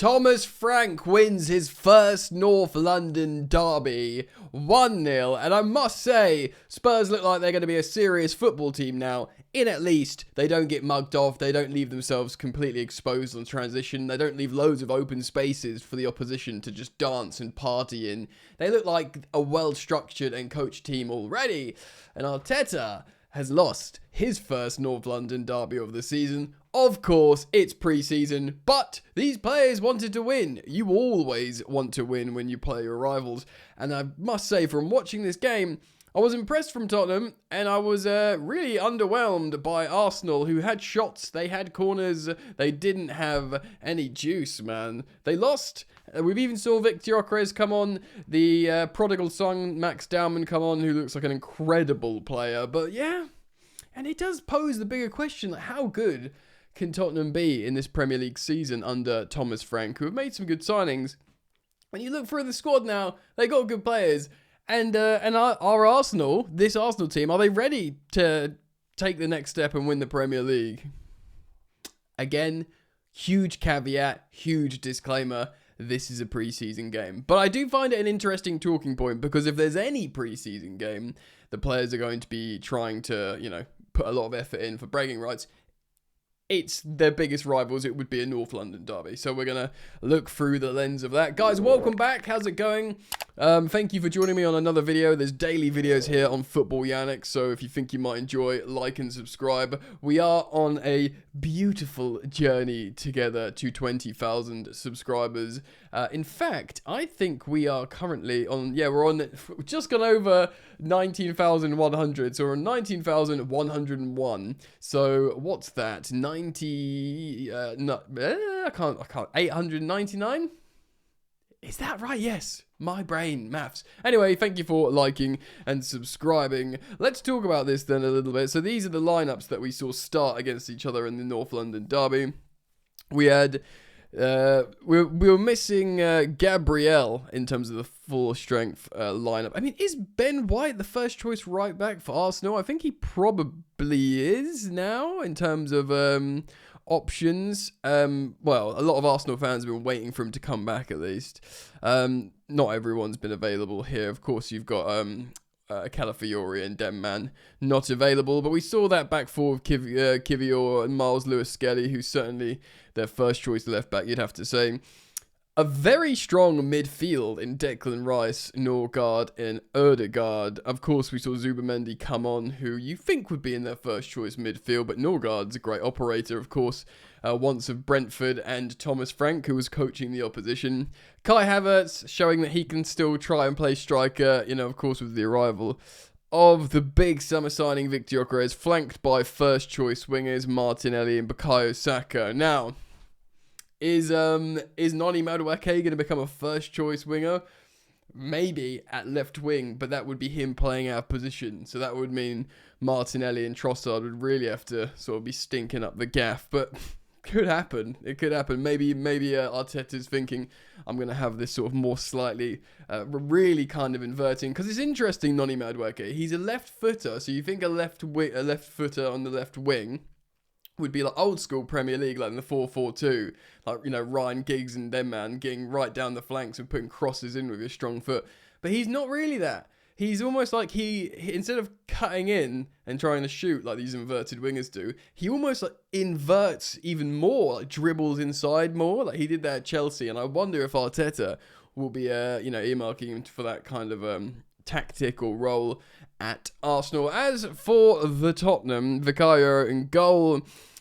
Thomas Frank wins his first North London derby 1-0, and I must say, Spurs look like they're going to be a serious football team now. In at least, they don't get mugged off, they don't leave themselves completely exposed on transition, they don't leave loads of open spaces for the opposition to just dance and party in. They look like a well-structured and coached team already, and Arteta has lost his first North London derby of the season. Of course, it's pre-season, but these players wanted to win. You always want to win when you play your rivals. And I must say, from watching this game, I was impressed from Tottenham, and I was really underwhelmed by Arsenal, who had shots, they had corners, they didn't have any juice, man. They lost. We've even saw Gyokeres come on, the prodigal son, Max Dowman, come on, who looks like an incredible player. But yeah, and it does pose the bigger question, like how good can Tottenham be in this Premier League season under Thomas Frank, who have made some good signings. When you look through the squad now, they got good players. And our Arsenal, this Arsenal team, are they ready to take the next step and win the Premier League? Again, huge caveat, huge disclaimer. This is a pre-season game. But I do find it an interesting talking point, because if there's any pre-season game, the players are going to be trying to, put a lot of effort in for bragging rights. It's their biggest rivals. It would be a North London derby. So we're going to look through the lens of that. Guys, welcome back. How's it going? Thank you for joining me on another video. There's daily videos here on Football Yannick. So if you think you might enjoy, like and subscribe. We are on a beautiful journey together to 20,000 subscribers. In fact, I think we are currently on, we're on, just gone over 19,100. So we're on 19,101. So what's that? 899? Is that right? Yes. My brain, maths. Anyway, thank you for liking and subscribing. Let's talk about this then a little bit. So these are the lineups that we saw start against each other in the North London derby. We had, we were missing Gabriel in terms of the full strength lineup. I mean, is Ben White the first choice right back for Arsenal? I think he probably is now in terms of options. Well, a lot of Arsenal fans have been waiting for him to come back at least. Not everyone's been available here. Of course, you've got Calafiori and Demman not available, but we saw that back four of Kivior and Miles Lewis-Skelly, who's certainly their first choice left back, you'd have to say. A very strong midfield in Declan Rice, Norgard, and Ødegaard. Of course, we saw Zubimendi come on, who you think would be in their first choice midfield, but Norgard's a great operator, of course, once of Brentford, and Thomas Frank, who was coaching the opposition. Kai Havertz showing that he can still try and play striker, of course, with the arrival of the big summer signing Victor Gyokeres, flanked by first choice wingers Martinelli and Bukayo Saka. Now, Is Noni Madueke going to become a first choice winger? Maybe at left wing, but that would be him playing out of position. So that would mean Martinelli and Trossard would really have to sort of be stinking up the gaff. But could happen. It could happen. Maybe Arteta's thinking, I'm going to have this sort of more slightly, really kind of inverting. Because it's interesting, Noni Madueke. He's a left footer. So you think a left footer on the left wing would be like old school Premier League, like in the 4-4-2, like, Ryan Giggs and them, man, getting right down the flanks and putting crosses in with his strong foot. But he's not really that. He's almost like he instead of cutting in and trying to shoot like these inverted wingers do, he almost like inverts even more, like dribbles inside more, like he did that at Chelsea. And I wonder if Arteta will be, earmarking him for that kind of tactical role at Arsenal. As for the Tottenham, Vicario in goal.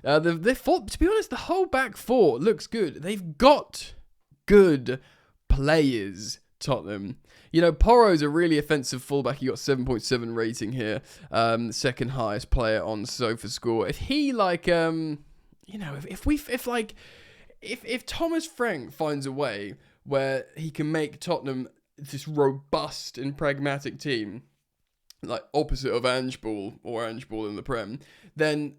To be honest, the whole back four looks good. They've got good players, Tottenham. Porro's a really offensive fullback. He got 7.7 rating here. Second highest player on SofaScore. If he if Thomas Frank finds a way where he can make Tottenham this robust and pragmatic team, like opposite of Ange Ball in the Prem, then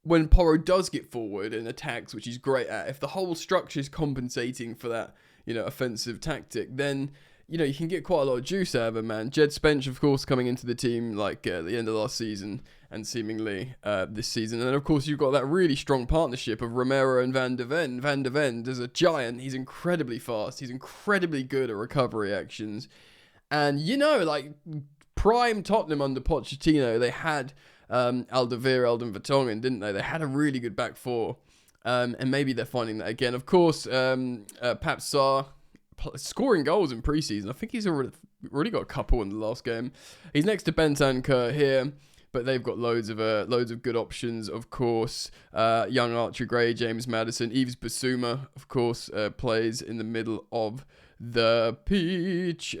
when Porro does get forward and attacks, which he's great at, if the whole structure is compensating for that, offensive tactic, then you know, you can get quite a lot of juice out of him, man. Jed Spence, of course, coming into the team like at the end of last season and seemingly this season. And then, of course, you've got that really strong partnership of Romero and Van de Ven. Van de Ven is a giant. He's incredibly fast. He's incredibly good at recovery actions. And, you know, like prime Tottenham under Pochettino, they had Alderweireld and Vertonghen, didn't they? They had a really good back four. And maybe they're finding that again. Of course, Pap Sarr scoring goals in preseason. I think he's already got a couple in the last game. He's next to Bentancur here, but they've got loads of good options. Of course, young Archie Gray, James Maddison, Yves Bissouma, of course, plays in the middle of the pitch.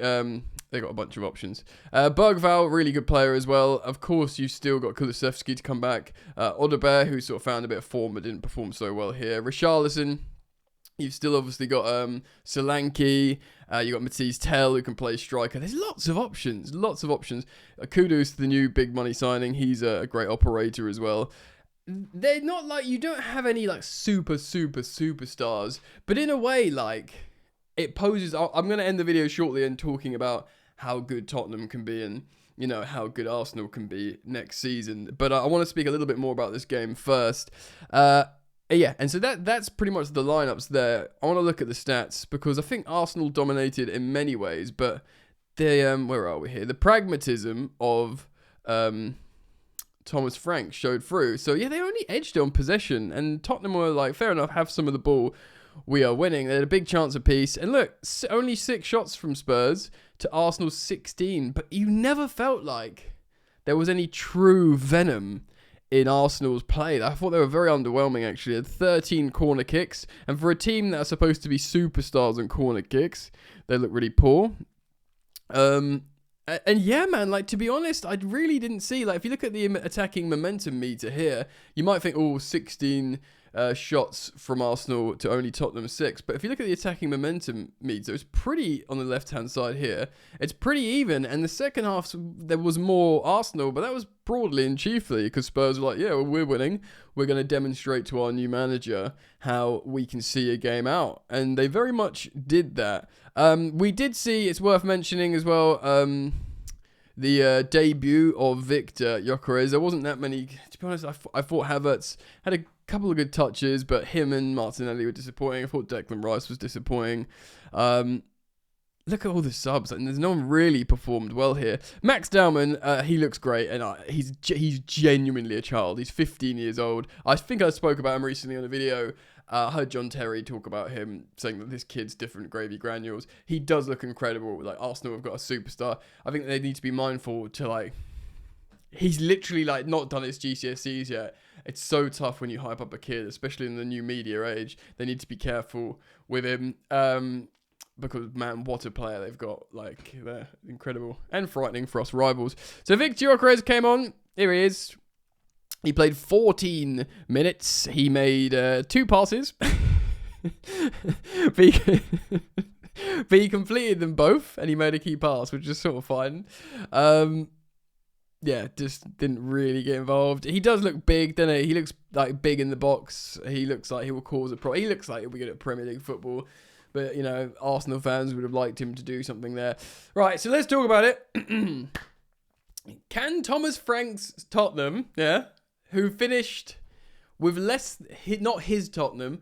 They got a bunch of options. Bergvall, really good player as well. Of course, you've still got Kulusevski to come back. Odobert, who sort of found a bit of form but didn't perform so well here. Richarlison. You've still obviously got Solanke. You got Matisse Tell, who can play striker. There's lots of options. Kudos to the new big money signing. He's a great operator as well. They're not like, you don't have any like superstars, but in a way, like, it poses. I'm going to end the video shortly and talking about how good Tottenham can be and, you know, how good Arsenal can be next season. But I want to speak a little bit more about this game first. Yeah, and so that's pretty much the lineups there. I want to look at the stats because I think Arsenal dominated in many ways, but they where are we here? The pragmatism of Thomas Frank showed through. So yeah, they only edged on possession, and Tottenham were like, fair enough, have some of the ball. We are winning. They had a big chance apiece, and look, only 6 shots from Spurs to Arsenal's 16. But you never felt like there was any true venom in Arsenal's play. I thought they were very underwhelming, actually. They had 13 corner kicks, and for a team that are supposed to be superstars on corner kicks, they look really poor. And yeah, man, like, to be honest, I really didn't see, like, if you look at the attacking momentum meter here, you might think, 16 shots from Arsenal to only Tottenham 6. But if you look at the attacking momentum meter, it's pretty on the left-hand side here. It's pretty even, and the second half, there was more Arsenal, but that was broadly and chiefly because Spurs were like, yeah, well, we're winning. We're going to demonstrate to our new manager how we can see a game out. And they very much did that. We did see, it's worth mentioning as well, the debut of Victor Gyokeres. There wasn't that many, to be honest. I thought Havertz had a couple of good touches, but him and Martinelli were disappointing. I thought Declan Rice was disappointing. Look at all the subs, and there's no one really performed well here. Max Dowman, he looks great, and he's genuinely a child. He's 15 years old. I think I spoke about him recently on a video. I heard John Terry talk about him, saying that this kid's different gravy granules. He does look incredible. Like, Arsenal have got a superstar. I think they need to be mindful to, like, he's literally, like, not done his GCSEs yet. It's so tough when you hype up a kid, especially in the new media age. They need to be careful with him. Because, man, what a player they've got. Like, they're incredible and frightening for us rivals. So Victor Gyokeres came on. Here he is. He played 14 minutes. He made 2 passes. but he completed them both, and he made a key pass, which is sort of fine. Yeah, just didn't really get involved. He does look big, doesn't he? He looks like big in the box. He looks like he will cause a problem. He looks like he'll be good at Premier League football. But, you know, Arsenal fans would have liked him to do something there. Right, so let's talk about it. Can Thomas Frank's Tottenham, who finished with not his Tottenham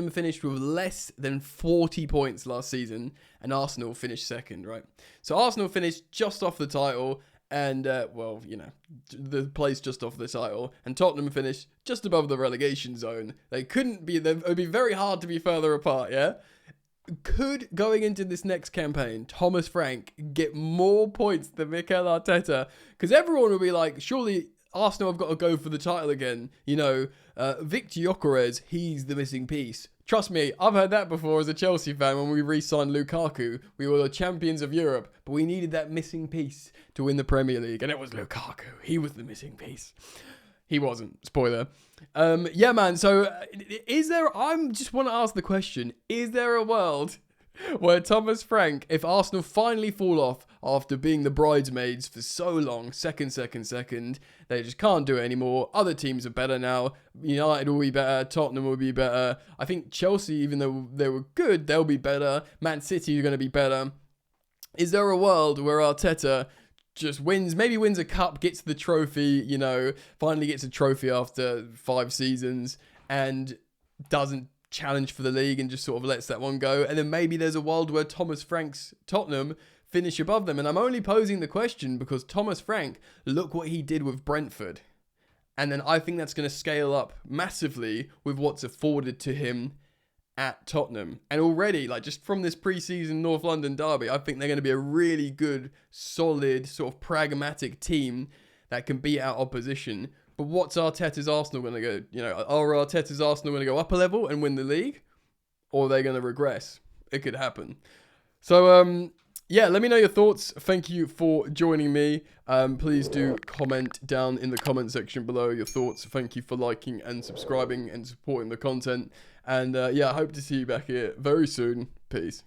finished with less than 40 points last season, and Arsenal finished second, right? So Arsenal finished just off the title, and, well, you know, the place just off the title, and Tottenham finished just above the relegation zone. It would be very hard to be further apart, yeah? Could, going into this next campaign, Thomas Frank get more points than Mikel Arteta? Because everyone will be like, surely Arsenal have got to go for the title again. You know, Victor Gyokeres, he's the missing piece. Trust me, I've heard that before as a Chelsea fan when we re-signed Lukaku. We were the champions of Europe, but we needed that missing piece to win the Premier League, and it was Lukaku. He was the missing piece. He wasn't. Spoiler. Yeah, man. So, I just want to ask the question, is there a world where Thomas Frank, if Arsenal finally fall off after being the bridesmaids for so long, second, they just can't do it anymore. Other teams are better now. United will be better. Tottenham will be better. I think Chelsea, even though they were good, they'll be better. Man City are going to be better. is there a world where Arteta just maybe wins a cup, gets the trophy, you know, finally gets a trophy after 5 seasons and doesn't challenge for the league and just sort of lets that one go? And then maybe there's a world where Thomas Frank's Tottenham finish above them. And I'm only posing the question because Thomas Frank, look what he did with Brentford. And then I think that's going to scale up massively with what's afforded to him at Tottenham. And already, like just from this pre-season North London derby, I think they're going to be a really good, solid, sort of pragmatic team that can beat out opposition. But what's Arteta's Arsenal going to go? You know, are Arteta's Arsenal going to go up a level and win the league? Or are they going to regress? It could happen. So, yeah, let me know your thoughts. Thank you for joining me. Please do comment down in the comment section below your thoughts. Thank you for liking and subscribing and supporting the content. And yeah, I hope to see you back here very soon. Peace.